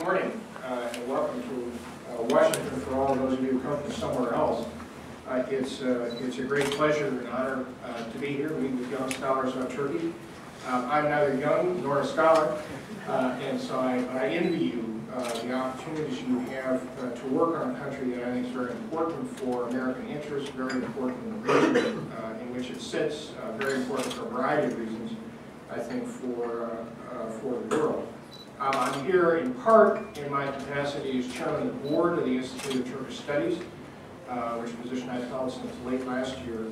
morning, and welcome to Washington for all of those of you who come from somewhere else. It's a great pleasure and honor to be here, meet with young scholars on Turkey. I'm neither young nor a scholar, and so I envy you the opportunities you have to work on a country that I think is very important for American interests, very important in the region in which it sits, very important for a variety of reasons, I think, for the world. I'm here in part in my capacity as chairman of the board of the Institute of Turkish Studies, which position I've held since late last year,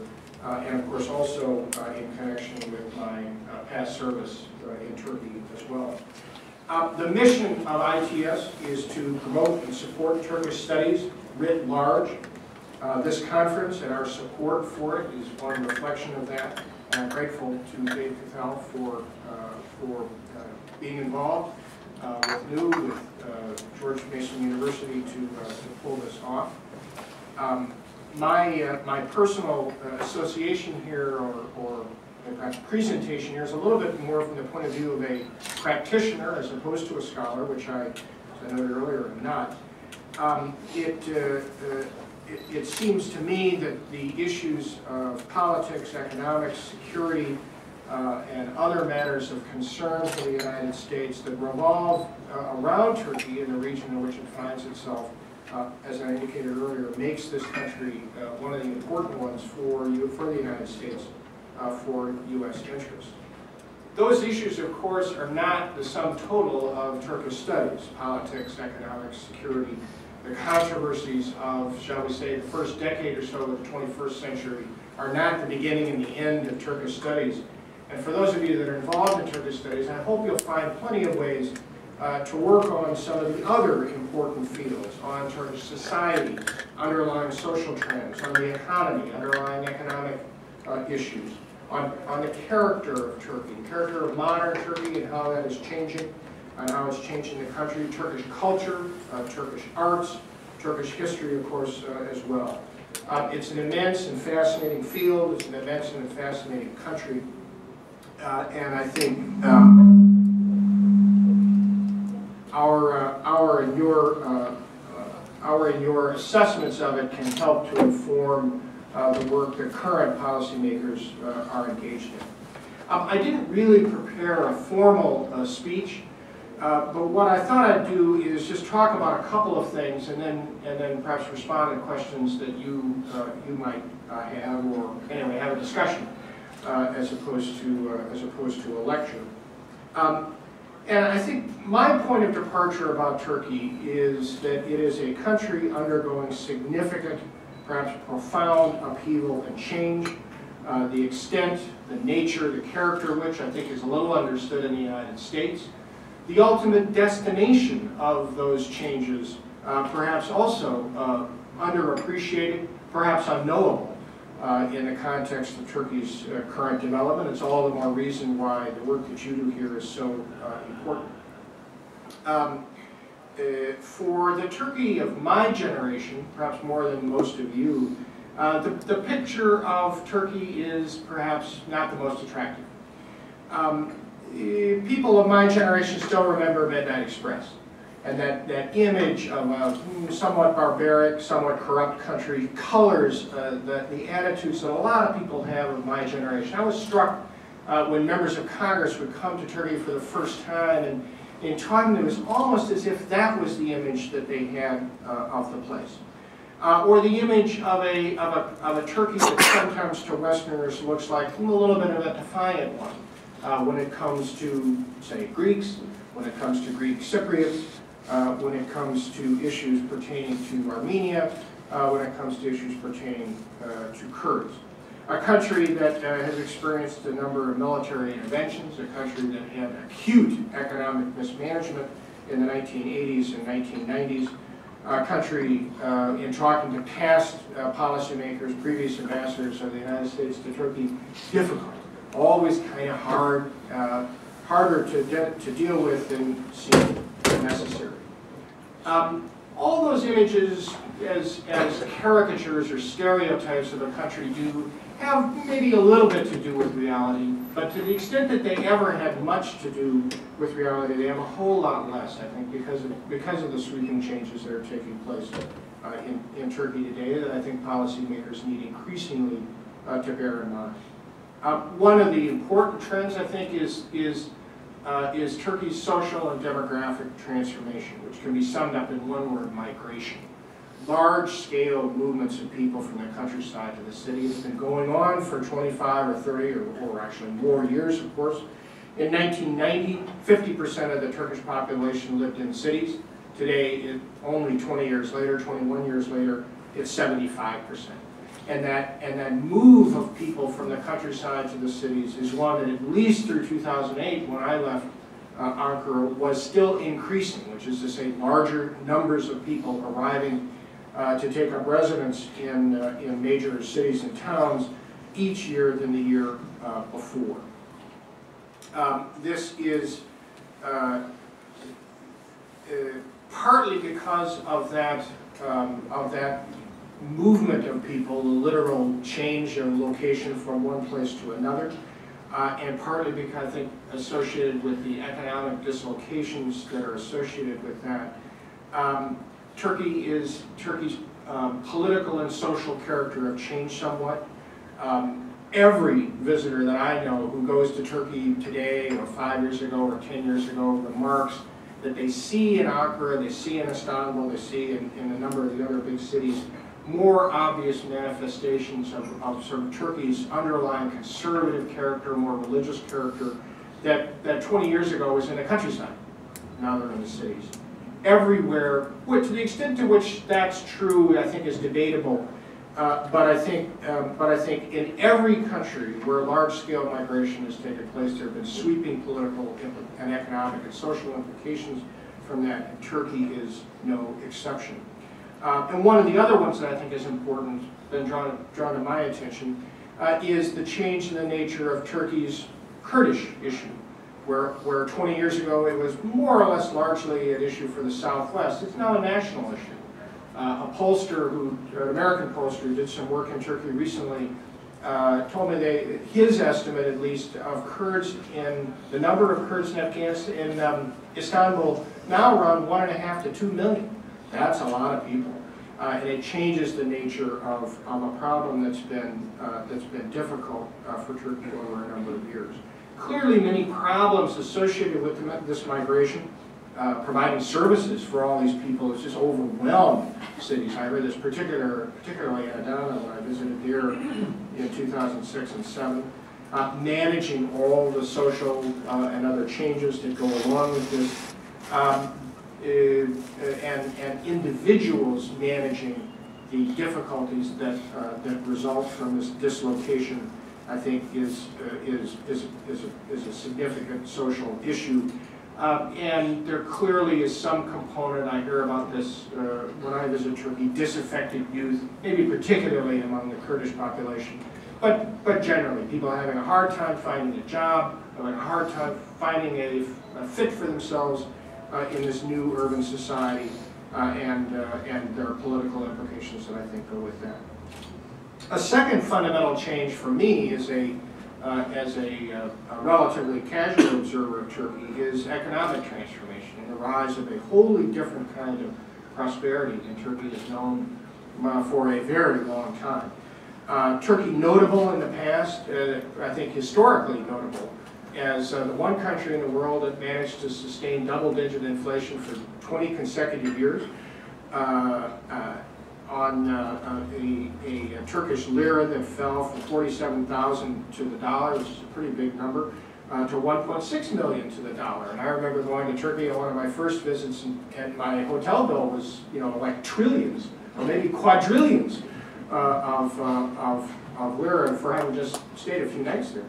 and of course also in connection with my past service in Turkey as well. The mission of ITS is to promote and support Turkish studies writ large. This conference and our support for it is one reflection of that, and I'm grateful to Dave Cathal for being involved with George Mason University to pull this off. My personal association here, or perhaps presentation here, is a little bit more from the point of view of a practitioner as opposed to a scholar, which I, as I noted earlier, am not. It seems to me that the issues of politics, economics, security, and other matters of concern for the United States that revolve around Turkey and the region in which it finds itself, as I indicated earlier, makes this country one of the important ones for the United States, for U.S. interests. Those issues, of course, are not the sum total of Turkish studies. Politics, economics, security, the controversies of, shall we say, the first decade or so of the 21st century are not the beginning and the end of Turkish studies. And for those of you that are involved in Turkish studies, I hope you'll find plenty of ways to work on some of the other important fields, on Turkish society, underlying social trends, on the economy, underlying economic issues, on the character of Turkey, the character of modern Turkey and how that is changing, and how it's changing the country, Turkish culture, Turkish arts, Turkish history, of course, as well. It's an immense and fascinating field. It's an immense and fascinating country. And I think our and your assessments of it can help to inform the work that current policymakers are engaged in. I didn't really prepare a formal speech, but what I thought I'd do is just talk about a couple of things, and then perhaps respond to questions that you might have, or anyway have a discussion. As opposed to a lecture. And I think my point of departure about Turkey is that it is a country undergoing significant, perhaps profound upheaval and change. The extent, the nature, the character of which I think is a little understood in the United States. The ultimate destination of those changes, perhaps also underappreciated, perhaps unknowable. In the context of Turkey's current development. It's all the more reason why the work that you do here is so important. For the Turkey of my generation, perhaps more than most of you, the picture of Turkey is perhaps not the most attractive. People of my generation still remember Midnight Express. And that image of a somewhat barbaric, somewhat corrupt country colors the attitudes that a lot of people have of my generation. I was struck when members of Congress would come to Turkey for the first time, and in talking to them, it was almost as if that was the image that they had of the place. Or the image of a Turkey that sometimes to Westerners looks like a little bit of a defiant one when it comes to, say, Greeks, when it comes to Greek Cypriots, when it comes to issues pertaining to Armenia, when it comes to issues pertaining to Kurds. A country that has experienced a number of military interventions, a country that had acute economic mismanagement in the 1980s and 1990s, a country, in talking to past policymakers, previous ambassadors of the United States to Turkey, difficult, always kind of hard, harder to deal with than seemed necessary. All those images as caricatures or stereotypes of a country do have maybe a little bit to do with reality, But to the extent that they ever had much to do with reality, they have a whole lot less, I think, because of the sweeping changes that are taking place in Turkey today that I think policymakers need increasingly to bear in mind. One of the important trends, I think, is Turkey's social and demographic transformation, which can be summed up in one word: migration. Large-scale movements of people from the countryside to the city have been going on for 25 or 30 or actually more years, of course. In 1990, 50% of the Turkish population lived in cities. Today, only 20 years later, 21 years later, it's 75%. And that move of people from the countryside to the cities is one that, at least through 2008, when I left Ankara, was still increasing, which is to say larger numbers of people arriving to take up residence in major cities and towns each year than the year before. This is partly because of that movement of people, the literal change of location from one place to another, and partly because I think associated with the economic dislocations that are associated with that. Turkey's political and social character have changed somewhat. Every visitor that I know who goes to Turkey today or 5 years ago or 10 years ago remarks that they see in Ankara, they see in Istanbul, they see in a number of the other big cities more obvious manifestations of sort of Turkey's underlying conservative character, more religious character that 20 years ago was in the countryside. Now they're in the cities. Everywhere, to the extent to which that's true, I think is debatable. But I think in every country where large-scale migration has taken place, there have been sweeping political and economic and social implications from that, and Turkey is no exception. And one of the other ones that I think is important, been drawn to my attention, is the change in the nature of Turkey's Kurdish issue, where 20 years ago it was more or less largely an issue for the Southwest. It's now a national issue. A pollster, an American pollster who did some work in Turkey recently, told me his estimate, at least, of Kurds the number of Kurds in Afghanistan, in Istanbul, now around 1.5 to 2 million. That's a lot of people, and it changes the nature of a problem that's been difficult for Turkey over a number of years. Clearly, many problems associated with this migration. Providing services for all these people has just overwhelmed cities. I heard this particularly in Adana when I visited here in 2006 and 2007. Managing all the social and other changes that go along with this, and individuals managing the difficulties that result from this dislocation, I think is a significant social issue. And there clearly is some component, I hear about this when I visit Turkey, disaffected youth, maybe particularly among the Kurdish population, but generally, people are having a hard time finding a job, having a hard time finding a fit for themselves in this new urban society, and there are political implications that I think go with that. A second fundamental change for me as a relatively casual observer of Turkey is economic transformation and the rise of a wholly different kind of prosperity than Turkey has known for a very long time. Turkey, notable in the past, I think historically notable, as the one country in the world that managed to sustain double-digit inflation for 20 consecutive years, on a Turkish lira that fell from 47,000 to the dollar, which is a pretty big number, to 1.6 million to the dollar. And I remember going to Turkey on one of my first visits, and my hotel bill was, like trillions or maybe quadrillions of lira for having just stayed a few nights there.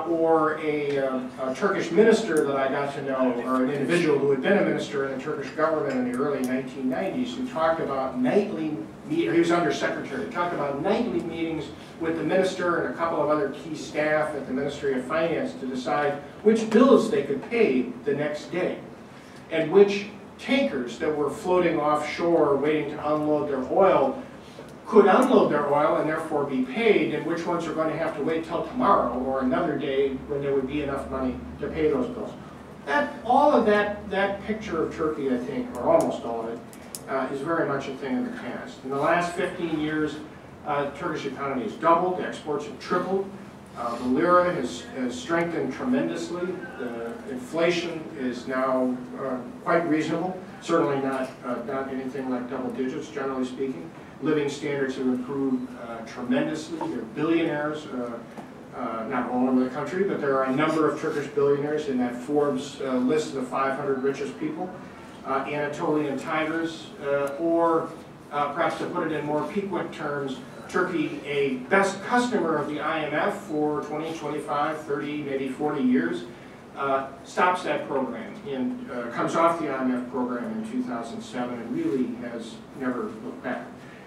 Or a Turkish minister that I got to know, or an individual who had been a minister in the Turkish government in the early 1990s, who talked about nightly, he was undersecretary, talked about nightly meetings with the minister and a couple of other key staff at the Ministry of Finance to decide which bills they could pay the next day, and which tankers that were floating offshore waiting to unload their oil could unload their oil and therefore be paid, and which ones are going to have to wait till tomorrow or another day when there would be enough money to pay those bills. All of that picture of Turkey, I think, or almost all of it, is very much a thing of the past. In the last 15 years, the Turkish economy has doubled, exports have tripled, the lira has strengthened tremendously, the inflation is now quite reasonable, certainly not anything like double digits, generally speaking. Living standards have improved tremendously. There are billionaires, not all over the country, but there are a number of Turkish billionaires in that Forbes list of the 500 richest people. Anatolian tigers, or perhaps to put it in more piquant terms, Turkey, a best customer of the IMF for 20, 25, 30, maybe 40 years, stops that program and comes off the IMF program in 2007 and really has never looked back.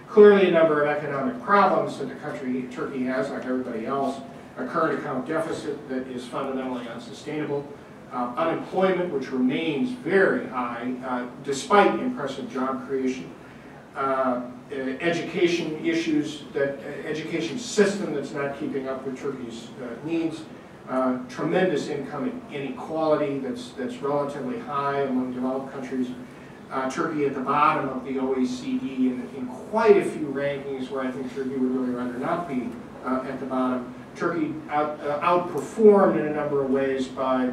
Clearly a number of economic problems that the country, Turkey has, like everybody else, a current account deficit that is fundamentally unsustainable, unemployment which remains very high despite impressive job creation, education issues, education system that's not keeping up with Turkey's needs, tremendous income inequality that's relatively high among developed countries. Turkey at the bottom of the OECD in quite a few rankings where I think Turkey would really rather not be at the bottom. Turkey outperformed in a number of ways by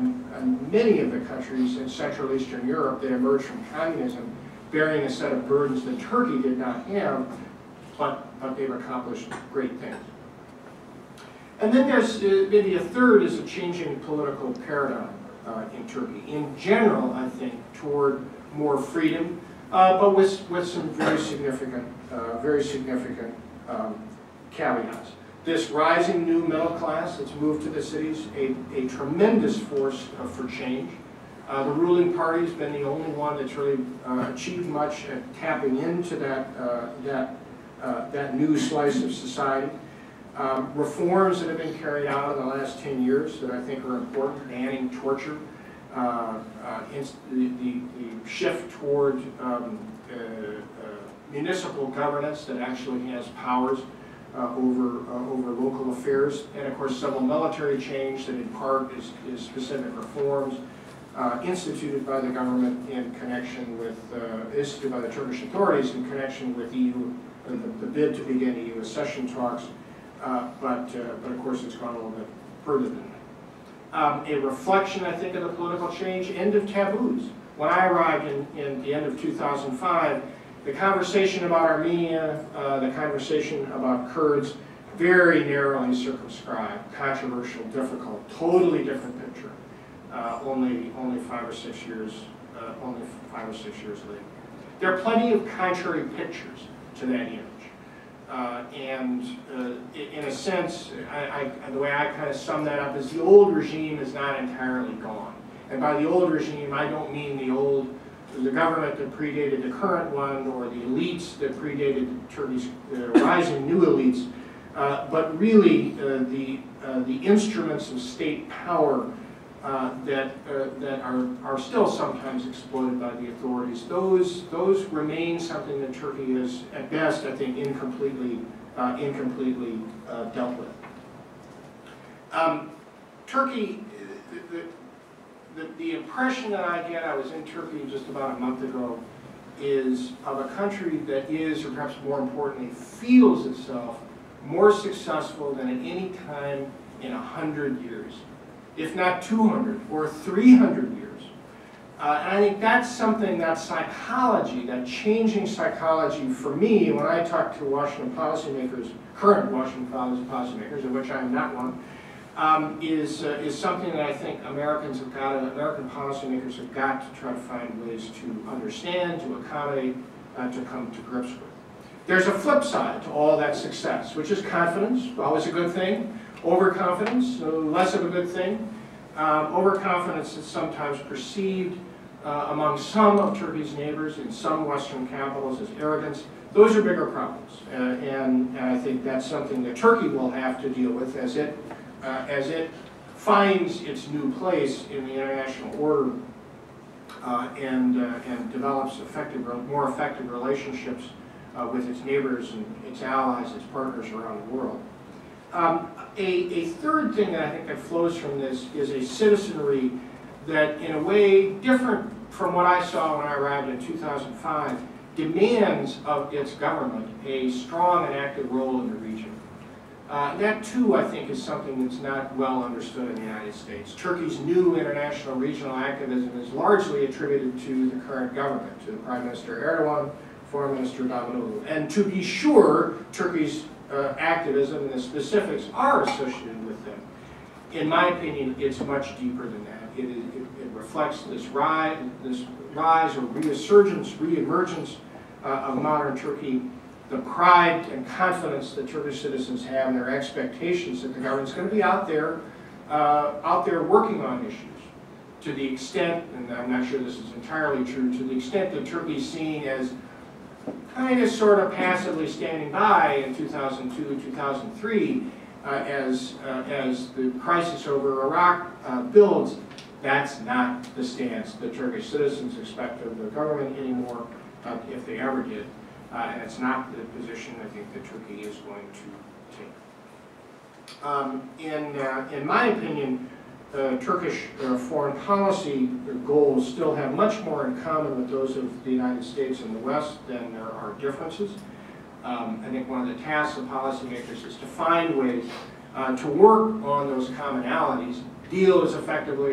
many of the countries in Central Eastern Europe that emerged from communism, bearing a set of burdens that Turkey did not have, but they've accomplished great things. And then there's maybe a third is a changing political paradigm in Turkey. In general, I think, toward more freedom, but with some very significant caveats. This rising new middle class that's moved to the cities, a tremendous force for change. The ruling party's been the only one that's really achieved much at tapping into that new slice of society. Reforms that have been carried out in the last 10 years that I think are important, banning torture, the shift toward municipal governance that actually has powers over local affairs, and of course civil military change that in part is specific reforms instituted by the government in connection with, instituted by the Turkish authorities in connection with EU, the bid to begin EU accession talks, but of course it's gone a little bit further than that. A reflection, I think, of the political change, end of taboos. When I arrived in the end of 2005, the conversation about Armenia, the conversation about Kurds, very narrowly circumscribed, controversial, difficult, totally different picture. Only 5 or 6 years, later. There are plenty of contrary pictures to that image. In a sense, the way I kind of sum that up is the old regime is not entirely gone. And by the old regime, I don't mean the government that predated the current one or the elites that predated Turkey's rising new elites, but really the instruments of state power that are still sometimes exploited by the authorities. Those remain something that Turkey is, at best, I think, incompletely dealt with. Turkey, the impression that I get, I was in Turkey just about a month ago, is of a country that is, or perhaps more importantly, feels itself more successful than at any time in 100 years, if not 200 or 300 years. And I think that's something, that psychology, that changing psychology for me, when I talk to Washington policymakers, current Washington policymakers, of which I am not one, is something that I think American policymakers have got to try to find ways to understand, to accommodate, to come to grips with. There's a flip side to all that success, which is confidence, always a good thing. Overconfidence, less of a good thing. Overconfidence is sometimes perceived among some of Turkey's neighbors in some Western capitals as arrogance. Those are bigger problems, and I think that's something that Turkey will have to deal with as it finds its new place in the international order and develops more effective relationships with its neighbors and its allies, its partners around the world. A third thing that I think that flows from this is a citizenry that, in a way different from what I saw when I arrived in 2005, demands of its government a strong and active role in the region. That too, I think, is something that's not well understood in the United States. Turkey's new international regional activism is largely attributed to the current government, to the Prime Minister Erdogan, Foreign Minister Davutoglu. And to be sure, Turkey's activism and the specifics are associated with them. In my opinion, it's much deeper than that. It reflects this rise or reemergence of modern Turkey, the pride and confidence that Turkish citizens have and their expectations that the government's going to be out there working on issues. To the extent, and I'm not sure this is entirely true, to the extent that Turkey's seen as kind of sort of passively standing by in 2002, 2003, as the crisis over Iraq builds, that's not the stance that Turkish citizens expect of the government anymore, if they ever did. And it's not the position I think that Turkey is going to take. In my opinion, Turkish foreign policy goals still have much more in common with those of the United States and the West than there are differences. I think one of the tasks of policymakers is to find ways to work on those commonalities, deal as effectively